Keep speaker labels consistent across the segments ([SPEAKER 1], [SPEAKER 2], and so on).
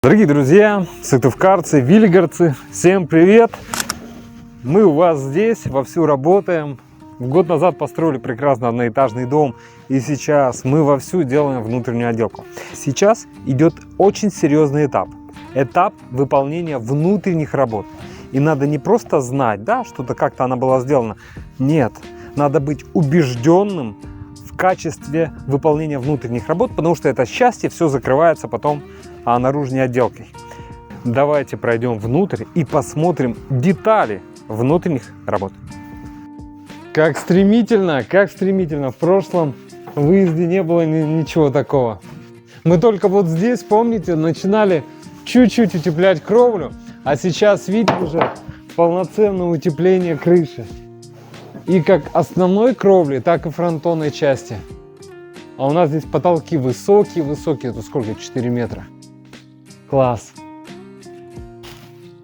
[SPEAKER 1] Дорогие друзья, сыктывкарцы, вильгарцы, всем привет! Мы у вас здесь вовсю работаем. Год назад построили прекрасный одноэтажный дом, и сейчас мы вовсю делаем внутреннюю отделку. Сейчас идет очень серьезный этап. Этап выполнения внутренних работ. И надо не просто знать, да, что-то как-то она была сделана. Нет, надо быть убежденным в качестве выполнения внутренних работ, потому что это счастье все закрывается потом наружной отделкой. Давайте пройдем внутрь и посмотрим детали внутренних работ. Как стремительно, как стремительно. В прошлом выезде не было ничего такого. Мы только вот здесь, помните, начинали чуть-чуть утеплять кровлю, а сейчас видим уже полноценное утепление крыши. И как основной кровли, так и фронтонной части. А у нас здесь потолки высокие, это сколько? 4 метра. Класс.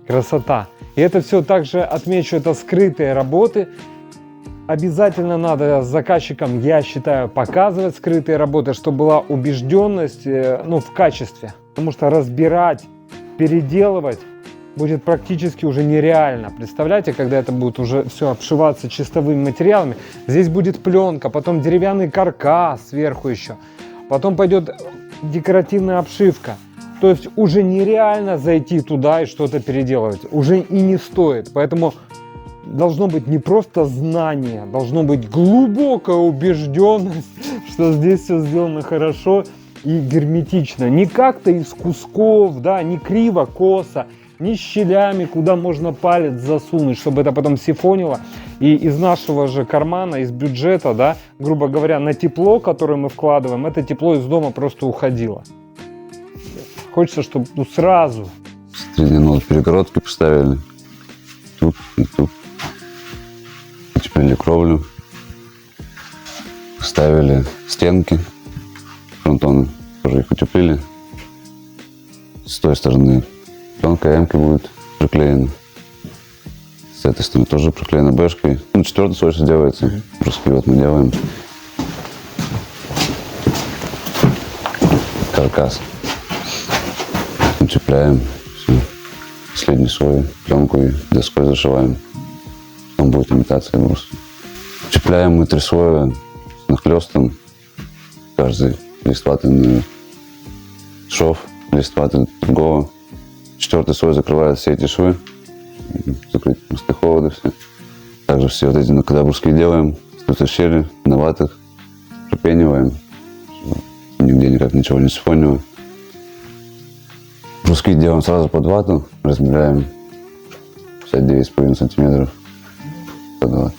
[SPEAKER 1] Красота. И это все также, отмечу, это скрытые работы. Обязательно надо заказчикам, я считаю, показывать скрытые работы, чтобы была убежденность в качестве. Потому что разбирать, переделывать будет практически уже нереально. Представляете, когда это будет уже все обшиваться чистовыми материалами. Здесь будет пленка, потом деревянный каркас сверху еще. Потом пойдет декоративная обшивка. То есть уже нереально зайти туда и что-то переделывать. Уже и не стоит. Поэтому должно быть не просто знание, должно быть глубокая убежденность, что здесь все сделано хорошо и герметично. Не как-то из кусков, да, не криво-косо, не щелями, куда можно палец засунуть, чтобы это потом сифонило. И из нашего же кармана, из бюджета, да, грубо говоря, на тепло, которое мы вкладываем, это тепло из дома просто уходило. Хочется, чтобы сразу.
[SPEAKER 2] Смотрите, вот перегородки поставили. Тут и тут. Утеплили кровлю. Ставили стенки. Фронтоны тоже их утеплили. С той стороны пленка М-ка будет приклеена. С этой стороны тоже приклеена бэшкой. 4-й слой сейчас делается. Просто вот мы делаем. Каркас. Утепляем, все. Последний слой, пленку и доской зашиваем. Потом будет имитация бруса. Утепляем мы 3 слоя с нахлестом. Каждый листватый шов, листватый другого. 4-й слой закрывает все эти швы. Закрыть мосты холода все. Также все вот эти, когда бруски делаем, тут щели, на ватах, пропениваем. Нигде никак ничего не сифонило. Бруски делаем сразу под вату, размеряем 59,5 сантиметров под вату,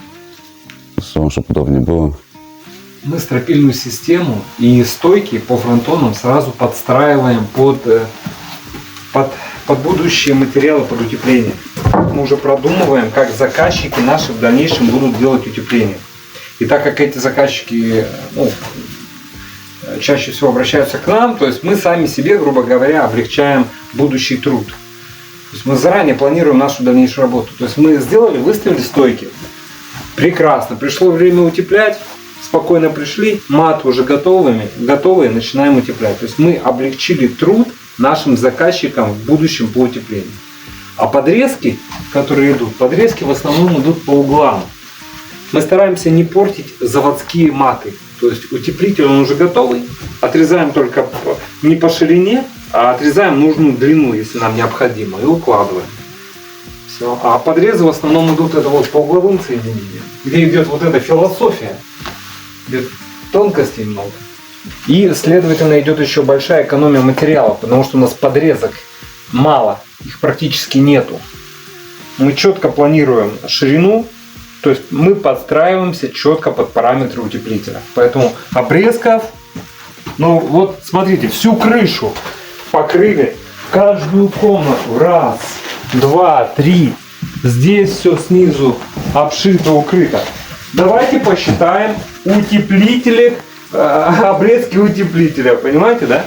[SPEAKER 2] чтобы удобнее было.
[SPEAKER 1] Мы стропильную систему и стойки по фронтонам сразу подстраиваем под будущие материалы, под утепление. Мы уже продумываем, как заказчики наши в дальнейшем будут делать утепление. И так как эти заказчики чаще всего обращаются к нам, то есть мы сами себе, грубо говоря, облегчаем будущий труд. То есть мы заранее планируем нашу дальнейшую работу. То есть мы сделали, выставили стойки. Прекрасно. Пришло время утеплять. Спокойно пришли. Маты уже готовые, начинаем утеплять. То есть мы облегчили труд нашим заказчикам в будущем по утеплению. А подрезки, которые идут, подрезки в основном идут по углам. Мы стараемся не портить заводские маты. То есть утеплитель он уже готовый. Отрезаем только не по ширине, а отрезаем нужную длину, если нам необходимо, и укладываем. Все. А подрезы в основном идут это вот по угловым соединениям, где идет вот эта философия, где тонкостей много. И, следовательно, идет еще большая экономия материалов, потому что у нас подрезок мало, их практически нету. Мы четко планируем ширину. То есть мы подстраиваемся четко под параметры утеплителя. Поэтому обрезков, вот смотрите, всю крышу покрыли, каждую комнату, 1, 2, 3. Здесь все снизу обшито, укрыто. Давайте посчитаем утеплители, обрезки утеплителя, понимаете, да?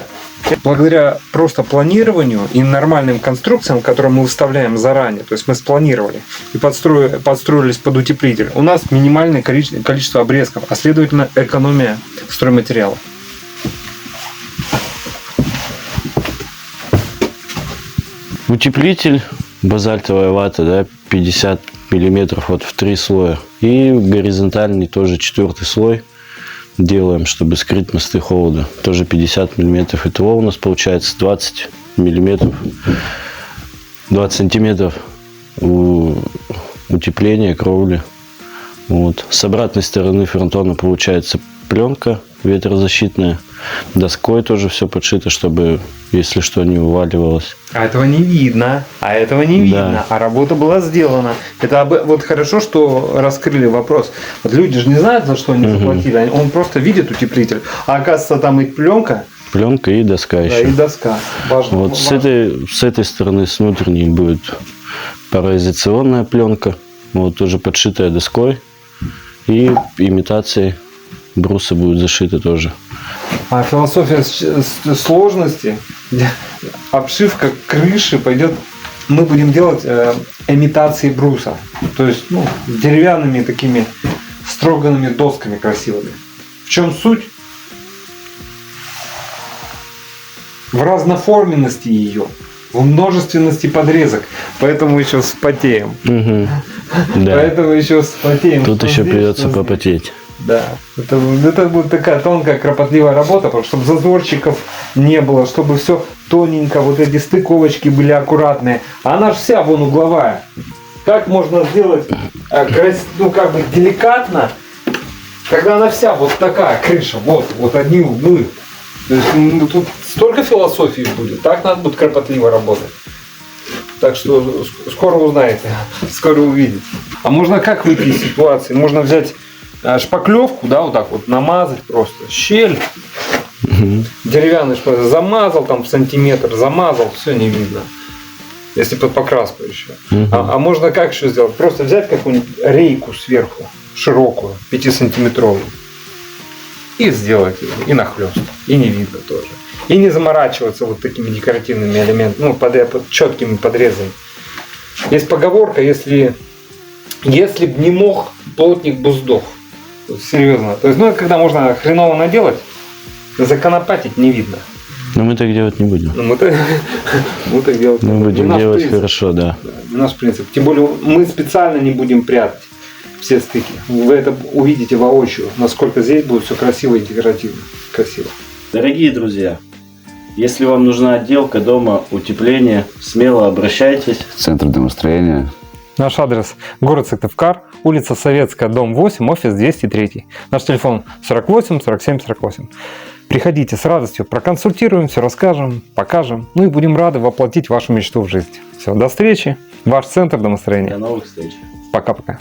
[SPEAKER 1] Благодаря просто планированию и нормальным конструкциям, которые мы выставляем заранее, то есть мы спланировали и подстроились под утеплитель, у нас минимальное количество обрезков, а следовательно экономия стройматериалов.
[SPEAKER 3] Утеплитель, базальтовая вата, да, 50 миллиметров вот в 3 слоя. И горизонтальный тоже 4-й слой делаем, чтобы скрыть мосты холода. Тоже 50 миллиметров. Итого у нас получается 20 миллиметров, 20 сантиметров утепления кровли. Вот. С обратной стороны фронтона получается пленка ветрозащитная. Доской тоже все подшито, чтобы, если что, не уваливалось.
[SPEAKER 1] А этого не видно.
[SPEAKER 3] Да.
[SPEAKER 1] А работа была сделана. Это вот хорошо, что раскрыли вопрос. Вот люди же не знают, за что они заплатили. Он просто видит утеплитель. А оказывается, там и пленка.
[SPEAKER 3] Пленка и доска
[SPEAKER 1] Да,
[SPEAKER 3] еще.
[SPEAKER 1] и доска. Важно.
[SPEAKER 3] Вот с этой стороны, с внутренней, будет пароизоляционная пленка. Вот тоже подшитая доской. И имитацией брусы будут зашиты тоже.
[SPEAKER 1] А философия сложности, обшивка крыши пойдет, мы будем делать имитации бруса. То есть деревянными такими строганными досками красивыми. В чем суть? В разноформенности ее, в множественности подрезок. Поэтому еще вспотеем.
[SPEAKER 3] Да.
[SPEAKER 1] Поэтому еще вспотеем.
[SPEAKER 3] Тут
[SPEAKER 1] Что
[SPEAKER 3] еще
[SPEAKER 1] здесь,
[SPEAKER 3] придется
[SPEAKER 1] что здесь.
[SPEAKER 3] попотеть.
[SPEAKER 1] Да, это будет такая тонкая, кропотливая работа, чтобы зазорчиков не было, чтобы все тоненько, вот эти стыковочки были аккуратные. А она же вся вон угловая. Как можно сделать деликатно, когда она вся вот такая крыша, вот одни углы. То есть тут столько философии будет, так надо будет кропотливо работать. Так что скоро узнаете, скоро увидите. А можно как выйти из ситуации? Можно взять шпаклевку, да, вот так вот намазать просто, щель, деревянный шпаклевку, замазал там в сантиметр, замазал, все не видно. Если под покраску еще. А можно как еще сделать? Просто взять какую-нибудь рейку сверху, широкую, 5-сантиметровую, и сделать ее, и нахлёст, и не видно тоже. И не заморачиваться вот такими декоративными элементами, под четкими подрезами. Есть поговорка, если б не мог, плотник бы сдох. Вот серьезно. То есть, когда можно хреново наделать, законопатить не видно.
[SPEAKER 3] Но мы так делать не будем.
[SPEAKER 1] Мы так делать не
[SPEAKER 3] Мы будем
[SPEAKER 1] Не наш
[SPEAKER 3] делать
[SPEAKER 1] принцип.
[SPEAKER 3] хорошо, да.
[SPEAKER 1] Не наш принцип. Тем более, мы специально не будем прятать все стыки. Вы это увидите воочию, насколько здесь будет все красиво и декоративно. Красиво.
[SPEAKER 3] Дорогие друзья, если вам нужна отделка дома, утепление, смело обращайтесь.
[SPEAKER 2] Центр домостроения.
[SPEAKER 1] Наш адрес – город Сыктывкар, улица Советская, дом 8, офис 203. Наш телефон 48 47 48. Приходите с радостью, проконсультируем, все расскажем, покажем. И будем рады воплотить вашу мечту в жизнь. Все, до встречи. Ваш центр домостроения.
[SPEAKER 3] До новых встреч.
[SPEAKER 1] Пока-пока.